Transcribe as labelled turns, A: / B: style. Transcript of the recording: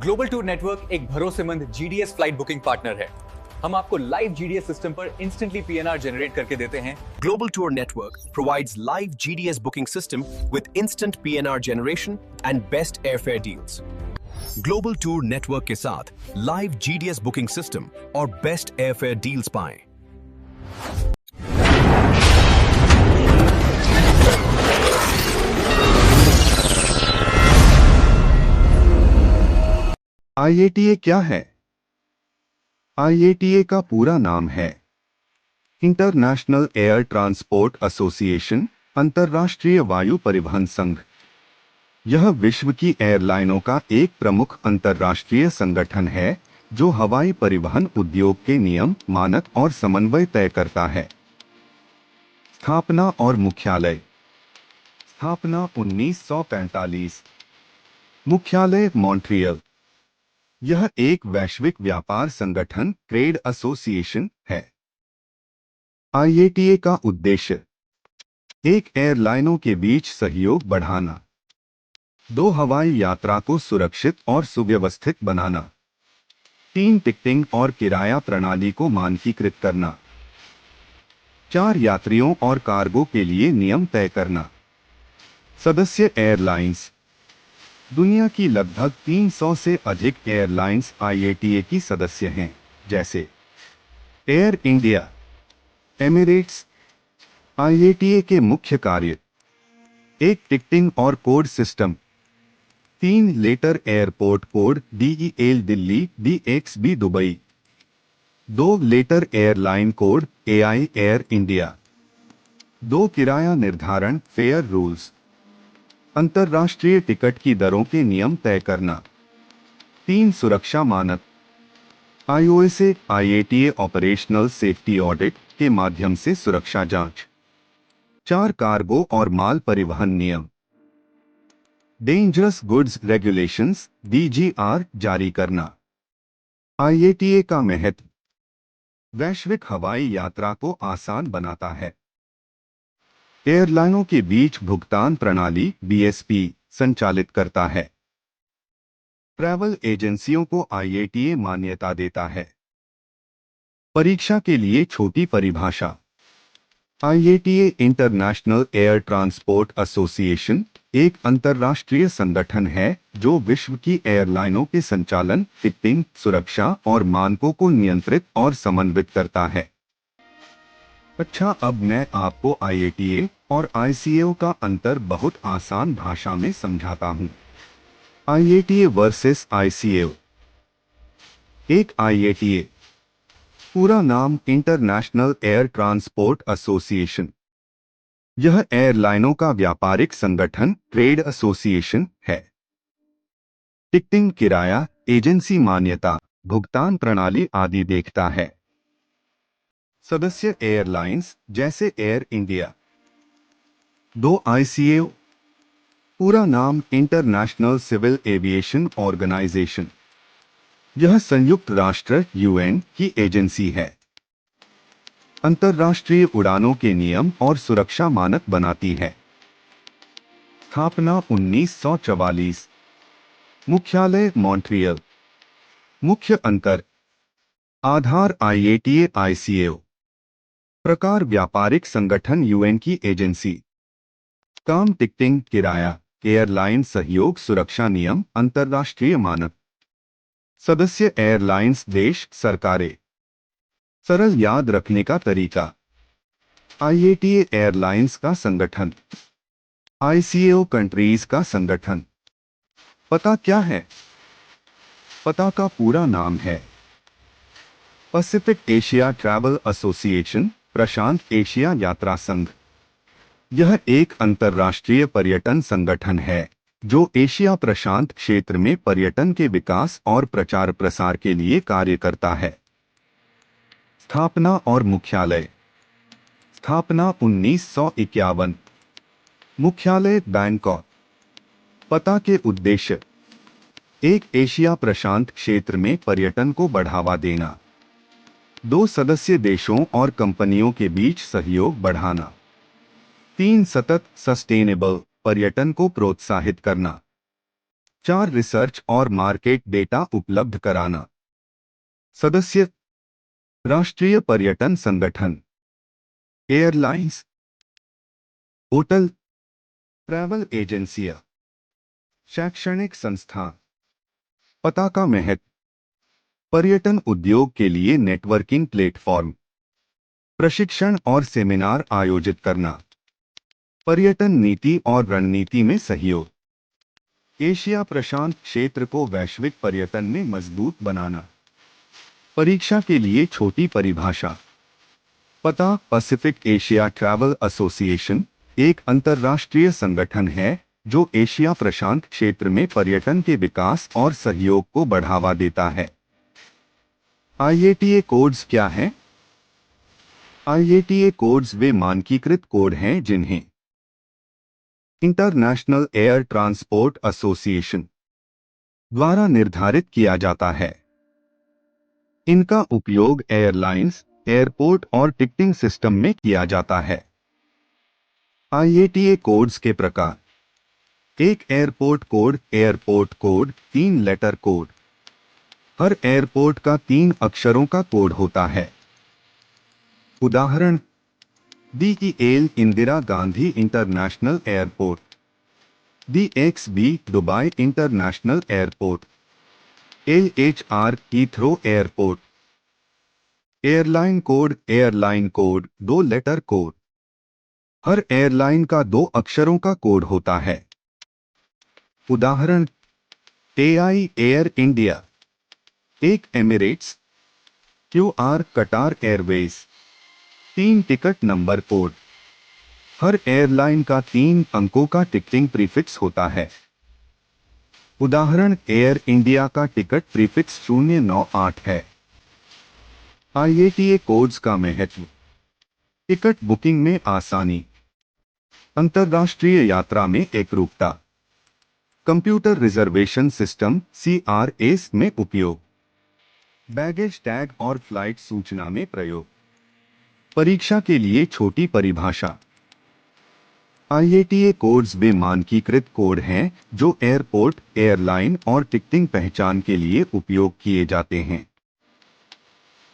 A: Global tour network एक भरोसेमंद GDS flight booking partner है। हम आपको लाइव जीडीएस सिस्टम पर इंस्टेंटली पीएनआर जनरेट करके देते हैं।
B: Global Tour Network provides live GDS booking system with instant PNR generation and best airfare deals. Global Tour Network के साथ live GDS booking system और best airfare deals पाएं।
C: IATA क्या है? IATA का पूरा नाम है इंटरनेशनल एयर ट्रांसपोर्ट एसोसिएशन, अंतर्राष्ट्रीय वायु परिवहन संघ। यह विश्व की एयरलाइनों का एक प्रमुख अंतर्राष्ट्रीय संगठन है जो हवाई परिवहन उद्योग के नियम, मानक और समन्वय तय करता है। स्थापना और मुख्यालय। स्थापना 1945। मुख्यालय मॉन्ट्रियल। यह एक वैश्विक व्यापार संगठन, ट्रेड एसोसिएशन है। IATA का उद्देश्य एक एयरलाइनों के बीच सहयोग बढ़ाना, दो हवाई यात्रा को सुरक्षित और सुव्यवस्थित बनाना, तीन टिकटिंग और किराया प्रणाली को मानकीकृत करना, चार यात्रियों और कार्गो के लिए नियम तय करना। सदस्य एयरलाइंस। दुनिया की लगभग 300 से अधिक एयरलाइंस IATA की सदस्य हैं, जैसे एयर इंडिया, एमिरेट्स। IATA के मुख्य कार्य: एक टिकटिंग और code system, 3 letter airport code DEL Delhi, DXB Dubai, 2 letter airline code AI air India, 2 किराया निर्धारण फेयर रूल्स, अंतर्राष्ट्रीय टिकट की दरों के नियम तय करना, 3 सुरक्षा मानक, IOSA IATA operational safety audit के माध्यम से सुरक्षा जांच, 4 कार्गो और माल परिवहन नियम, डेंजरस गुड्स रेगुलेशंस DGR जारी करना। IATA का महत्व: वैश्विक हवाई यात्रा को आसान बनाता है, एयरलाइनों के बीच भुगतान प्रणाली BSP संचालित करता है, ट्रैवल एजेंसियों को IATA मान्यता देता है। परीक्षा के लिए छोटी परिभाषा: IATA international air transport association एक अंतर्राष्ट्रीय संगठन है जो विश्व की एयरलाइनों के संचालन, टिकटिंग, सुरक्षा और मानकों को नियंत्रित और समन्वित करता है। अच्छा, अब मैं आपको IATA और ICAO का अंतर बहुत आसान भाषा में समझाता हूं। IATA versus ICAO। एक IATA, पूरा नाम इंटरनेशनल एयर ट्रांसपोर्ट एसोसिएशन। यह एयरलाइनों का व्यापारिक संगठन, ट्रेड एसोसिएशन है। टिकटिंग, किराया, एजेंसी मान्यता, भुगतान प्रणाली आदि देखता है। सदस्य एयरलाइंस जैसे एयर इंडिया। 2 ICAO, पूरा नाम इंटरनेशनल सिविल एविएशन ऑर्गेनाइजेशन। यह संयुक्त राष्ट्र UN की एजेंसी है, अंतर्राष्ट्रीय उड़ानों के नियम और सुरक्षा मानक बनाती है। स्थापना 1944। मुख्यालय मॉन्ट्रियल। मुख्य अंतर: आधार IATA ICAO, प्रकार व्यापारिक संगठन UN की एजेंसी, काम टिकटिंग, किराया, एयरलाइन सहयोग, सुरक्षा नियम, अंतर्राष्ट्रीय मानक, सदस्य एयरलाइंस, देश, सरकारें। सरल याद रखने का तरीका: IATA एयरलाइंस का संगठन, ICAO कंट्रीज का संगठन। पता क्या है? पता का पूरा नाम है पैसिफिक एशिया ट्रैवल एसोसिएशन, प्रशांत एशिया यात्रा संघ। यह एक अंतर्राष्ट्रीय पर्यटन संगठन है जो एशिया प्रशांत क्षेत्र में पर्यटन के विकास और प्रचार प्रसार के लिए कार्य करता है। स्थापना और मुख्यालय। स्थापना 1951। मुख्यालय बैंकॉक। पता के उद्देश्य: एक एशिया प्रशांत क्षेत्र में पर्यटन को बढ़ावा देना, 2 सदस्य देशों और कंपनियों के बीच सहयोग बढ़ाना, 3 सतत सस्टेनेबल पर्यटन को प्रोत्साहित करना। 4 रिसर्च और मार्केट डेटा उपलब्ध कराना। सदस्य राष्ट्रीय पर्यटन संगठन, एयरलाइंस, होटल, ट्रैवल एजेंसियां, शैक्षणिक संस्थान। पता का महत्व, पर्यटन उद्योग के लिए नेटवर्किंग प्लेटफॉर्म, प्रशिक्षण और सेमिनार आयोजित करना, पर्यटन नीति और रणनीति में सहयोग, एशिया प्रशांत क्षेत्र को वैश्विक पर्यटन में मजबूत बनाना। परीक्षा के लिए छोटी परिभाषा। पता, पैसिफिक एशिया ट्रैवल एसोसिएशन एक अंतर्राष्ट्रीय संगठन है जो एशिया प्रशांत क्षेत्र में पर्यटन के विकास और सहयोग को बढ़ावा देता है। IATA कोड्स क्या हैं? IATA कोड्स वे मानकीकृत कोड हैं जिन्हें इंटरनेशनल एयर ट्रांसपोर्ट एसोसिएशन द्वारा निर्धारित किया जाता है। इनका उपयोग एयरलाइंस, एयरपोर्ट और टिकटिंग सिस्टम में किया जाता है। IATA कोड्स के प्रकार। एक एयरपोर्ट कोड 3 लेटर कोड। हर एयरपोर्ट का 3 अक्षरों का कोड होता है। उदाहरण DEL Indira Gandhi international airport, DXB Dubai international airport, LHR Heathrow airport. Airline code 2 letter code. हर एयरलाइन का 2 अक्षरों का कोड होता है। उदाहरण AI air India, EK Emirates, QR Qatar Airways. 3 ticket number code. हर एयरलाइन का 3 अंकों का टिकटिंग प्रीफिक्स होता है। उदाहरण एयर इंडिया का टिकट प्रीफिक्स 098 है। IATA कोड्स का महत्व। टिकट बुकिंग में आसानी, अंतर्राष्ट्रीय यात्रा में एकरूपता, कंप्यूटर रिजर्वेशन सिस्टम CRS में उपयोग, बैगेज टैग और फ्लाइट सूचना में प्रयोग। परीक्षा के लिए छोटी परिभाषा। IATA कोड्स वे मानकीकृत कोड हैं जो एयरपोर्ट, एयरलाइन और टिकटिंग पहचान के लिए उपयोग किए जाते हैं।